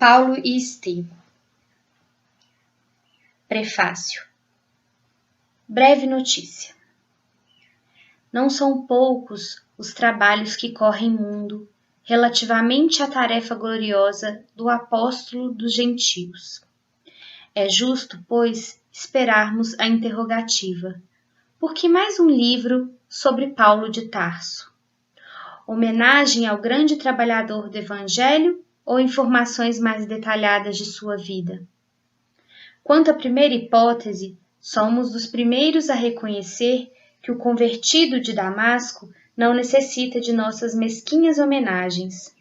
Paulo e Estevão. Prefácio. Breve notícia. Não são poucos os trabalhos que correm mundo relativamente à tarefa gloriosa do apóstolo dos gentios. É justo, pois, esperarmos a interrogativa: por que mais um livro sobre Paulo de Tarso? Homenagem ao grande trabalhador do Evangelho ou informações mais detalhadas de sua vida? Quanto à primeira hipótese, somos dos primeiros a reconhecer que o convertido de Damasco não necessita de nossas mesquinhas homenagens.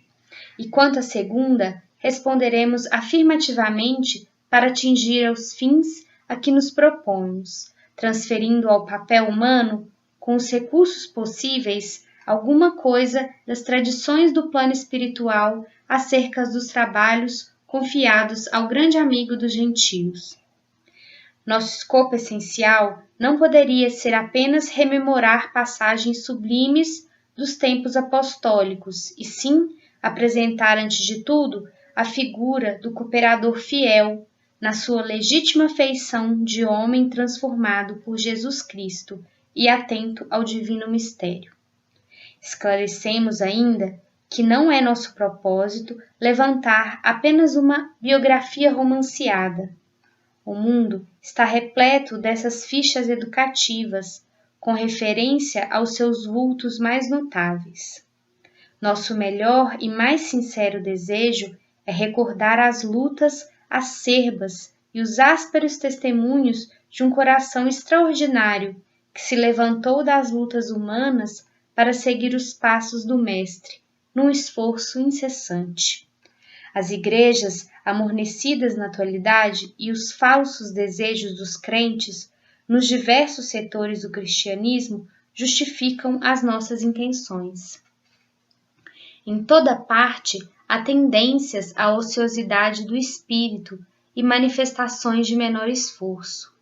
E quanto à segunda, responderemos afirmativamente para atingir aos fins a que nos propomos, transferindo ao papel humano, com os recursos possíveis, alguma coisa das tradições do plano espiritual acerca dos trabalhos confiados ao grande amigo dos gentios. Nosso escopo essencial não poderia ser apenas rememorar passagens sublimes dos tempos apostólicos, e sim apresentar, antes de tudo, a figura do cooperador fiel, na sua legítima feição de homem transformado por Jesus Cristo e atento ao divino mistério. Esclarecemos ainda que não é nosso propósito levantar apenas uma biografia romanceada. O mundo está repleto dessas fichas educativas, com referência aos seus vultos mais notáveis. Nosso melhor e mais sincero desejo é recordar as lutas acerbas e os ásperos testemunhos de um coração extraordinário que se levantou das lutas humanas para seguir os passos do Mestre, num esforço incessante. As igrejas amornecidas na atualidade e os falsos desejos dos crentes nos diversos setores do cristianismo justificam as nossas intenções. Em toda parte há tendências à ociosidade do espírito e manifestações de menor esforço.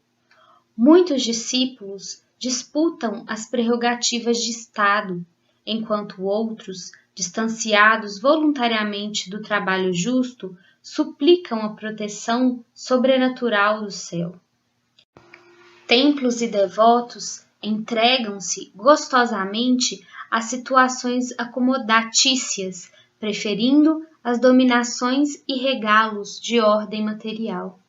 Muitos discípulos disputam as prerrogativas de Estado, enquanto outros, distanciados voluntariamente do trabalho justo, suplicam a proteção sobrenatural do céu. Templos e devotos entregam-se gostosamente a situações acomodatícias, preferindo as dominações e regalos de ordem material.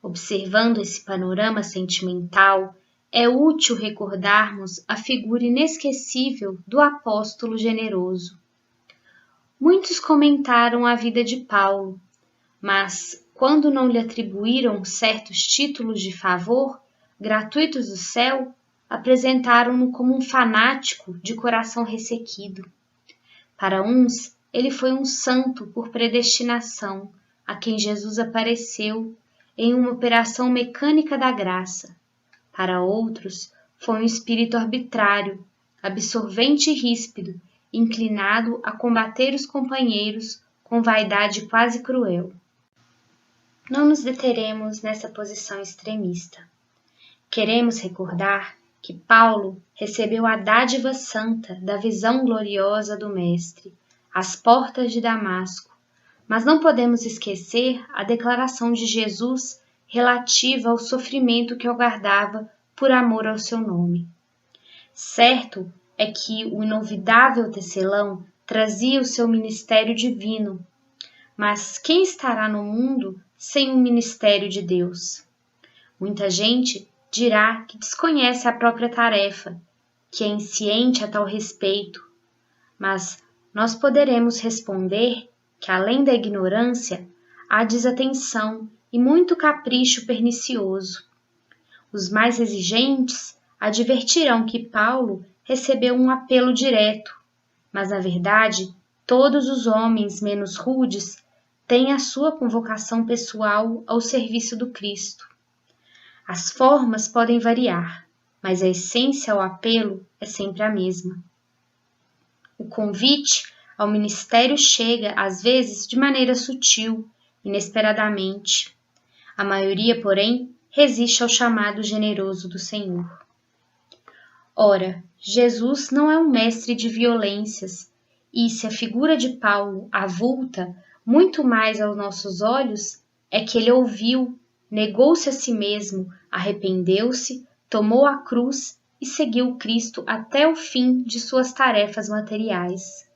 Observando esse panorama sentimental, é útil recordarmos a figura inesquecível do apóstolo generoso. Muitos comentaram a vida de Paulo, mas, quando não lhe atribuíram certos títulos de favor, gratuitos do céu, apresentaram-no como um fanático de coração ressequido. Para uns, ele foi um santo por predestinação, a quem Jesus apareceu em uma operação mecânica da graça. Para outros, foi um espírito arbitrário, absorvente e ríspido, inclinado a combater os companheiros com vaidade quase cruel. Não nos deteremos nessa posição extremista. Queremos recordar que Paulo recebeu a dádiva santa da visão gloriosa do Mestre, às portas de Damasco, mas não podemos esquecer a declaração de Jesus relativa ao sofrimento que o aguardava por amor ao seu nome. Certo é que o inovidável tecelão trazia o seu ministério divino, mas quem estará no mundo sem o ministério de Deus? Muita gente dirá que desconhece a própria tarefa, que é insciente a tal respeito, mas nós poderemos responder que, além da ignorância, há desatenção e muito capricho pernicioso. Os mais exigentes advertirão que Paulo recebeu um apelo direto, mas, na verdade, todos os homens menos rudes têm a sua convocação pessoal ao serviço do Cristo. As formas podem variar, mas a essência ao apelo é sempre a mesma. O convite ao ministério chega, às vezes, de maneira sutil, inesperadamente. A maioria, porém, resiste ao chamado generoso do Senhor. Ora, Jesus não é um mestre de violências, e se a figura de Paulo avulta muito mais aos nossos olhos é que ele ouviu, negou-se a si mesmo, arrependeu-se, tomou a cruz e seguiu Cristo até o fim de suas tarefas materiais.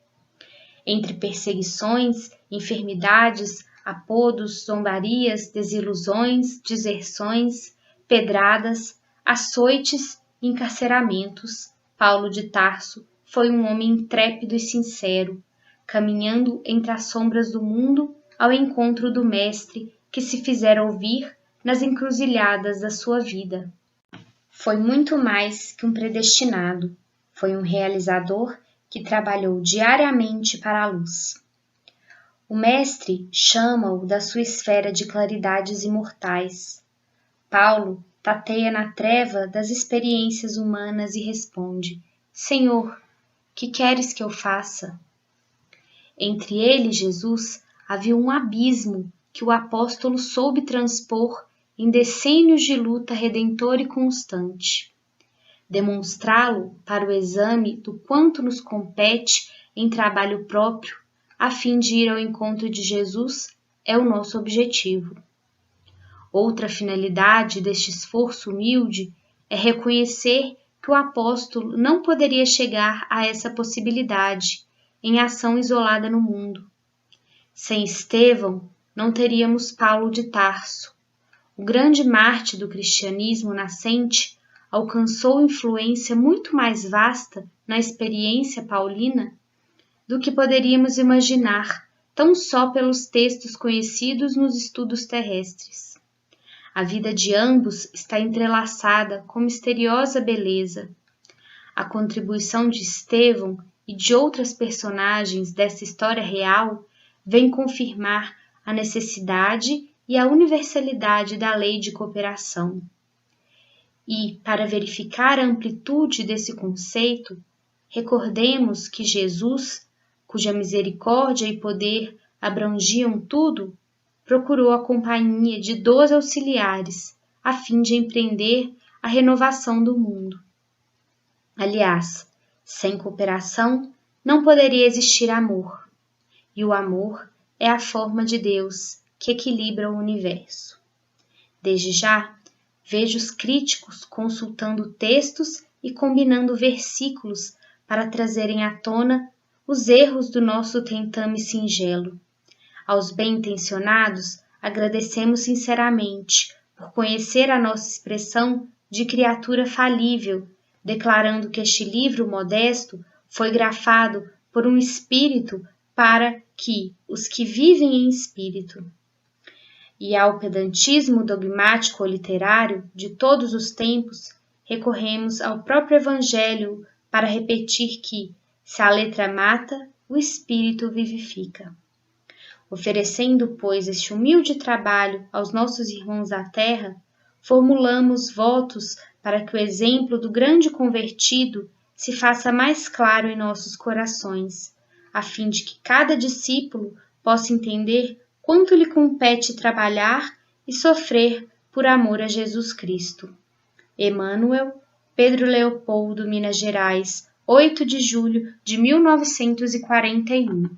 Entre perseguições, enfermidades, apodos, zombarias, desilusões, deserções, pedradas, açoites e encarceramentos, Paulo de Tarso foi um homem intrépido e sincero, caminhando entre as sombras do mundo ao encontro do Mestre que se fizera ouvir nas encruzilhadas da sua vida. Foi muito mais que um predestinado, foi um realizador que trabalhou diariamente para a luz. O Mestre chama-o da sua esfera de claridades imortais. Paulo tateia na treva das experiências humanas e responde: Senhor, que queres que eu faça? Entre ele e Jesus havia um abismo que o apóstolo soube transpor em decênios de luta redentora e constante. Demonstrá-lo para o exame do quanto nos compete em trabalho próprio, a fim de ir ao encontro de Jesus, é o nosso objetivo. Outra finalidade deste esforço humilde é reconhecer que o apóstolo não poderia chegar a essa possibilidade em ação isolada no mundo. Sem Estevão, não teríamos Paulo de Tarso. O grande mártir do cristianismo nascente alcançou influência muito mais vasta na experiência paulina do que poderíamos imaginar, tão só pelos textos conhecidos nos estudos terrestres. A vida de ambos está entrelaçada com misteriosa beleza. A contribuição de Estevão e de outras personagens dessa história real vem confirmar a necessidade e a universalidade da lei de cooperação. E, para verificar a amplitude desse conceito, recordemos que Jesus, cuja misericórdia e poder abrangiam tudo, procurou a companhia de 12 auxiliares, a fim de empreender a renovação do mundo. Aliás, sem cooperação não poderia existir amor, e o amor é a forma de Deus que equilibra o universo. Desde já, vejo os críticos consultando textos e combinando versículos para trazerem à tona os erros do nosso tentame singelo. Aos bem-intencionados, agradecemos sinceramente por conhecer a nossa expressão de criatura falível, declarando que este livro modesto foi grafado por um espírito para que os que vivem em espírito. E ao pedantismo dogmático ou literário de todos os tempos, recorremos ao próprio Evangelho para repetir que, se a letra mata, o espírito vivifica. Oferecendo, pois, este humilde trabalho aos nossos irmãos da terra, formulamos votos para que o exemplo do grande convertido se faça mais claro em nossos corações, a fim de que cada discípulo possa entender quanto lhe compete trabalhar e sofrer por amor a Jesus Cristo. Emmanuel, Pedro Leopoldo, Minas Gerais, 8 de julho de 1941.